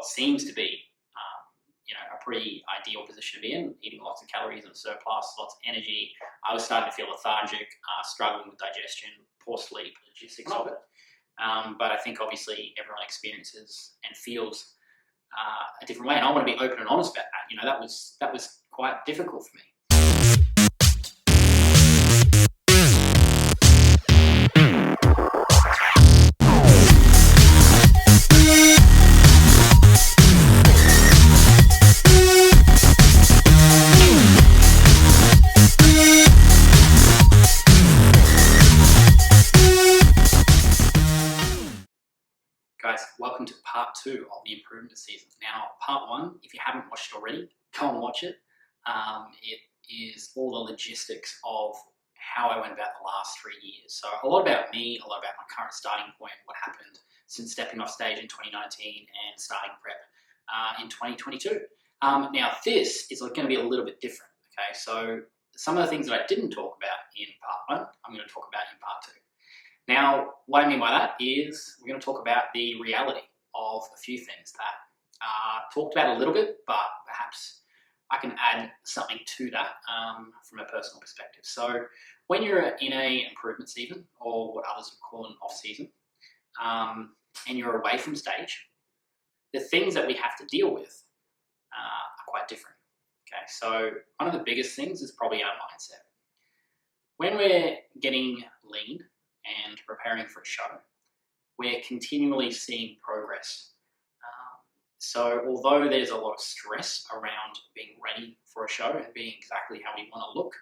what seems to be a pretty ideal position to be in, eating lots of calories and surplus, lots of energy. I was starting to feel lethargic, struggling with digestion, poor sleep, logistics of it. But I think obviously everyone experiences and feels a different way, and I want to be open and honest about that. That was quite difficult for me. Guys, welcome to part 2 of the improvement season. Now, part 1, if you haven't watched it already, go and watch it. It is all the logistics of how I went about the last 3 years. So a lot about me, a lot about my current starting point, what happened since stepping off stage in 2019 and starting prep in 2022. Now, this is going to be a little bit different. Okay, so some of the things that I didn't talk about in part 1, I'm going to talk about in part 2. Now, what I mean by that is we're going to talk about the reality of a few things that are talked about a little bit, but perhaps I can add something to that from a personal perspective. So when you're in an improvement season, or what others would call an off-season, and you're away from stage, the things that we have to deal with are quite different. Okay, so one of the biggest things is probably our mindset. When we're getting lean and preparing for a show, we're continually seeing progress. So although there's a lot of stress around being ready for a show and being exactly how we want to look,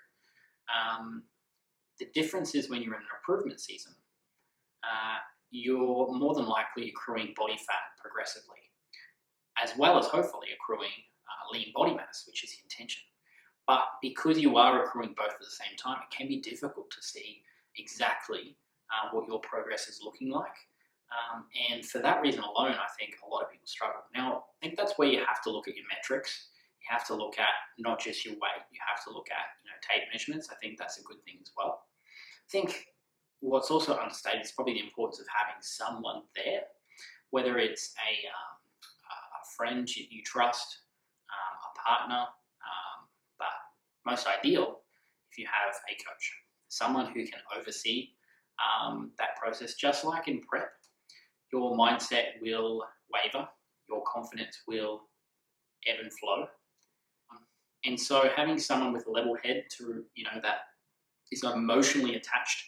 the difference is when you're in an improvement season, you're more than likely accruing body fat progressively, as well as hopefully accruing lean body mass, which is the intention. But because you are accruing both at the same time, it can be difficult to see exactly what your progress is looking like. And for that reason alone, I think a lot of people struggle. Now, I think that's where you have to look at your metrics. You have to look at not just your weight, you have to look at tape measurements. I think that's a good thing as well. I think what's also understated is probably the importance of having someone there, whether it's a friend you trust, a partner, but most ideal if you have a coach, someone who can oversee that process. Just like in prep, your mindset will waver, your confidence will ebb and flow. And so having someone with a level head to, that is not emotionally attached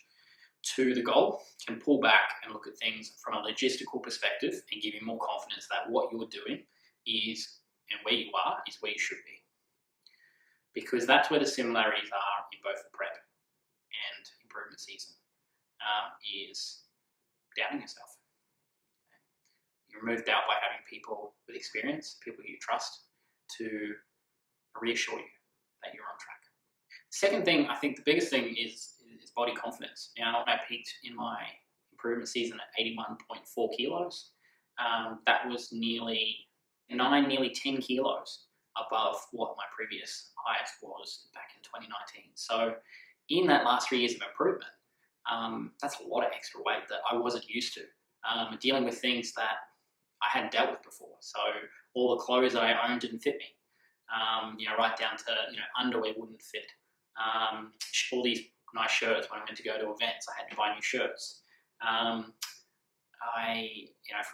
to the goal can pull back and look at things from a logistical perspective and give you more confidence that what you're doing is, and where you are, is where you should be. Because that's where the similarities are in both the prep and improvement season. Is doubting yourself. You remove doubt by having people with experience, people you trust, to reassure you that you're on track. Second thing, I think the biggest thing is body confidence. Now, I peaked in my improvement season at 81.4 kilos. That was nearly 10 kilos above what my previous highest was back in 2019. So in that last 3 years of improvement, that's a lot of extra weight that I wasn't used to, dealing with things that I hadn't dealt with before. So all the clothes that I owned didn't fit me, right down to, underwear wouldn't fit. All these nice shirts, when I went to go to events, I had to buy new shirts. From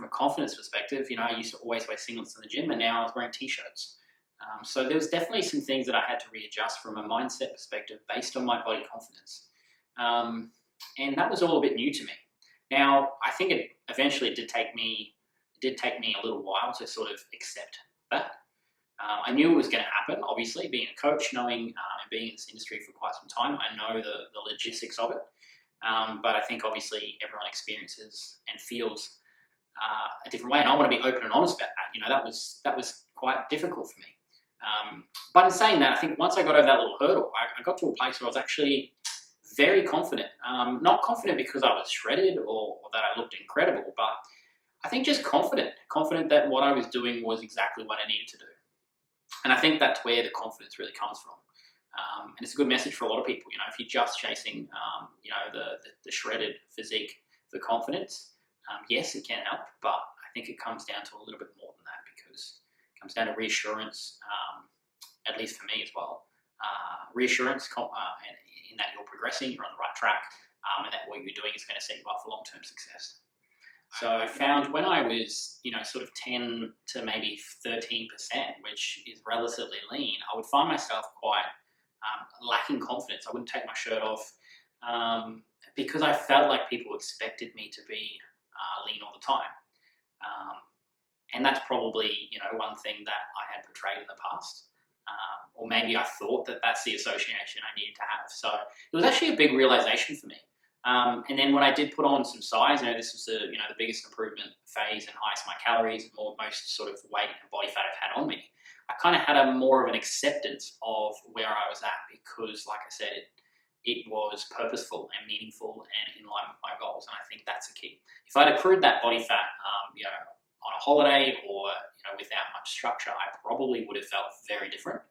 a confidence perspective, I used to always wear singlets in the gym, and now I was wearing t-shirts. So there was definitely some things that I had to readjust from a mindset perspective based on my body confidence. And that was all a bit new to me. Now, I think it eventually did take me a little while to sort of accept that. I knew it was going to happen, obviously, being a coach, knowing and being in this industry for quite some time. I know the logistics of it. But I think obviously everyone experiences and feels a different way. And I want to be open and honest about that. That was quite difficult for me. But in saying that, I think once I got over that little hurdle, I got to a place where I was actually very confident. Not confident because I was shredded or that I looked incredible, but I think just confident that what I was doing was exactly what I needed to do. And I think that's where the confidence really comes from. And it's a good message for a lot of people. If you're just chasing, the shredded physique for confidence, yes, it can help, but I think it comes down to a little bit more than that, because because it comes down to reassurance, at least for me as well. Reassurance in that you're progressing, you're on the right track, and that what you're doing is going to set you up for long-term success. So I found when I was, sort of 10 to maybe 13%, which is relatively lean, I would find myself quite lacking confidence. I wouldn't take my shirt off because I felt like people expected me to be lean all the time. And that's probably, one thing that I had portrayed in the past. Or maybe I thought that that's the association I needed to have. So it was actually a big realization for me. And then when I did put on some size, this was the biggest improvement phase and highest my calories and most sort of weight and body fat I've had on me. I kind of had more of an acceptance of where I was at because, like I said, it was purposeful and meaningful and in line with my goals. And I think that's the key. If I'd accrued that body fat, on a holiday or without much structure, I probably would have felt very different.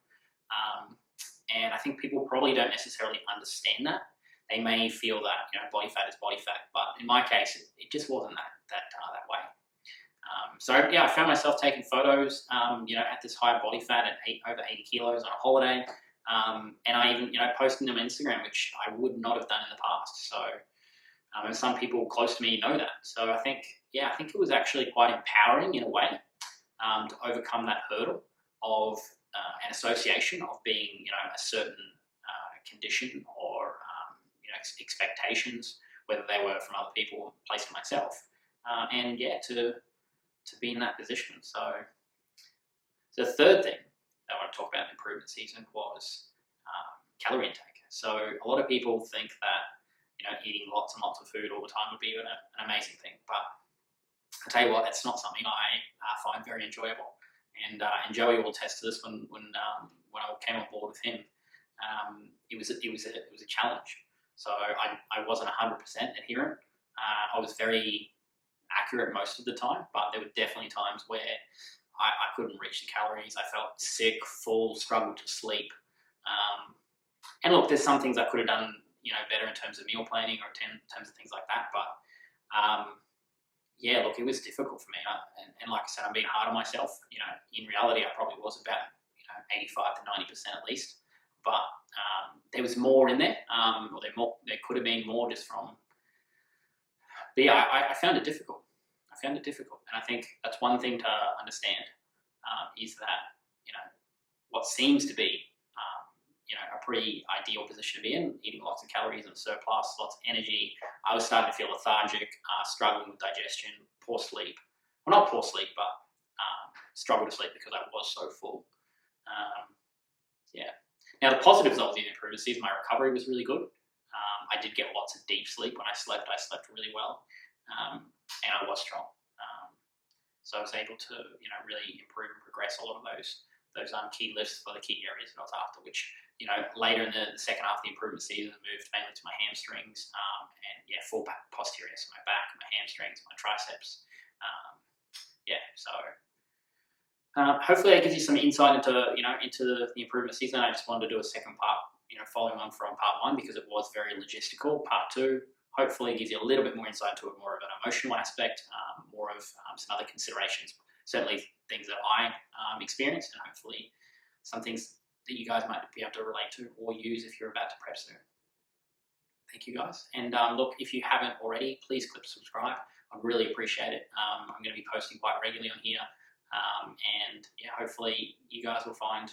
And I think people probably don't necessarily understand that. They may feel that body fat is body fat, but in my case, it just wasn't that way. So yeah, I found myself taking photos, at this high body fat at over 80 kilos on a holiday, and I even posting them on Instagram, which I would not have done in the past. So, and some people close to me know that. So I think it was actually quite empowering in a way to overcome that hurdle of an association of being a certain condition or expectations, whether they were from other people or placed on myself, and to be in that position. So the third thing that I want to talk about in the improvement season was calorie intake. So a lot of people think that eating lots and lots of food all the time would be an amazing thing, but I tell you what, it's not something I find very enjoyable. And Joey will attest to this. When I came on board with him, it was a challenge. So I wasn't 100% adherent. I was very accurate most of the time, but there were definitely times where I couldn't reach the calories. I felt sick, full, struggled to sleep. And look, there's some things I could have done, better in terms of meal planning or in terms of things like that. But yeah, look, it was difficult for me. And like I said, I'm being hard on myself. In reality, I probably was about 85 to 90% at least. But there was more in there, or there could have been more just from. But yeah, I found it difficult. And I think that's one thing to understand is that what seems to be a pretty ideal position to be in, eating lots of calories and surplus, lots of energy. I was starting to feel lethargic, struggling with digestion, poor sleep. Well, not poor sleep, but struggle to sleep because I was so full. Yeah. Now, the positives I was in improvement season, my recovery was really good. I did get lots of deep sleep when I slept. I slept really well, and I was strong. So I was able to, really improve and progress a lot of those key lifts for the key areas that I was after, which, later in the second half of the improvement season, moved mainly to my hamstrings, and full posterior, so my back, my hamstrings, my triceps. So hopefully that gives you some insight into the improvement season. I just wanted to do a second part, following on from part one, because it was very logistical. Part two hopefully gives you a little bit more insight into more of an emotional aspect, more of some other considerations, certainly things that I experienced, and hopefully some things that you guys might be able to relate to or use if you're about to prep soon. Thank you, guys. And look, if you haven't already, please click subscribe. I'd really appreciate it. I'm going to be posting quite regularly on here. And yeah, hopefully you guys will find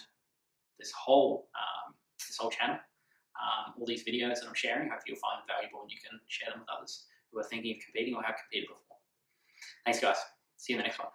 this whole channel, all these videos that I'm sharing, hopefully you'll find them valuable and you can share them with others who are thinking of competing or have competed before. Thanks, guys. See you in the next one.